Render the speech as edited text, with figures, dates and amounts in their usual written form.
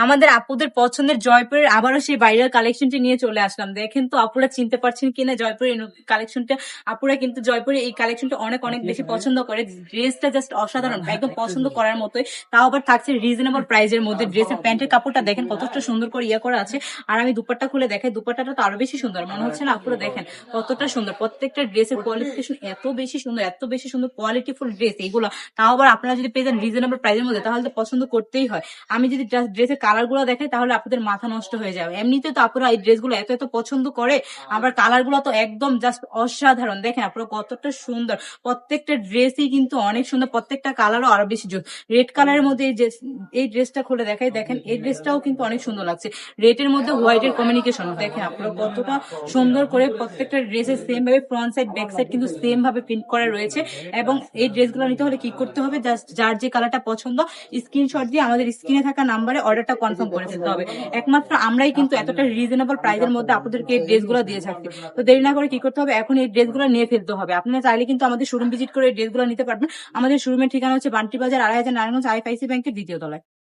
আমাদের আপুদের পছন্দের জয়পুরের আবারও সেই ভাইরাল কালেকশনটি নিয়ে চলে আসলাম। দেখেন তো আপুরা চিনতে পারছেন কিনা জয়পুরের কালেকশনটা। আপুরা কিন্তু জয়পুরের এই কালেকশনটা অনেক অনেক বেশি পছন্দ করে। ড্রেসটা জাস্ট অসাধারণ, একদম পছন্দ করার মতোই। তাও আবার থাকছে রিজনেবল প্রাইজের মধ্যে। ড্রেসের প্যান্টের কাপড়টা দেখেন কতটা সুন্দর করে ইয়ে করা আছে। আর আমি দুপাট্টা খুলে দেখাই, দুপাট্টাটা তো আরো বেশি সুন্দর মনে হচ্ছে না? আপুরা দেখেন কতটা সুন্দর, প্রত্যেকটা ড্রেসের কোয়ালিফিকেশন এত বেশি সুন্দর, এত বেশি সুন্দর কোয়ালিটিফুল ড্রেস এগুলো। তাও আবার আপনারা যদি পেয়ে যান রিজনেবল প্রাইজের মধ্যে, তাহলে তো পছন্দ করতেই হয়। আমি যদি ড্রেসের কালার গুলো দেখাই তাহলে আপনাদের মাথা নষ্ট হয়ে যাবে। এমনিতে তো আপনারা এই ড্রেস গুলো এত এত পছন্দ করে, আবার কালার গুলো তো একদম জাস্ট অসাধারণ। দেখেন আপনারা কতটা সুন্দর, প্রত্যেকটা ড্রেসই কিন্তু অনেক সুন্দর, প্রত্যেকটা কালারও আরো বেশি জোর। রেড কালারের মধ্যে এই ড্রেসটা খুলে দেখাই, দেখেন এই ড্রেসটাও কিন্তু অনেক সুন্দর লাগছে। রেডের মধ্যে হোয়াইটের কমিউনিকেশন দেখেন আপনারা কতটা সুন্দর করে, প্রত্যেকটা ড্রেসের সেম ভাবে ফ্রন্ট সাইড ব্যাক সাইড কিন্তু সেম ভাবে প্রিন্ট করা রয়েছে। এবং এই ড্রেসগুলো নিতে হলে কি করতে হবে, জাস্ট যার যে কালারটা পছন্দ স্ক্রিনশট দিয়ে আমাদের স্ক্রিনে থাকা নাম্বারে অর্ডারটা কনফার্ম করে ফেলতে হবে। একমাত্র আমরাই কিন্তু এতটা রিজনেবল প্রাইসের মধ্যে আপনাদেরকে এই ড্রেসগুলো দিয়ে থাকছি। তো দেরি না করে কি করতে হবে, এখন এই ড্রেসগুলো নিয়ে ফেলতে হবে। আপনারা চাইলে কিন্তু আমাদের শোরুম ভিজিট করে এই ড্রেসগুলো নিতে পারবেন। আমাদের শোরুমের ঠিকানা হচ্ছে বান্টি বাজার 2500 নারায়ণগঞ্জ, আইএফআইসি ব্যাংকের দ্বিতীয় তলায়।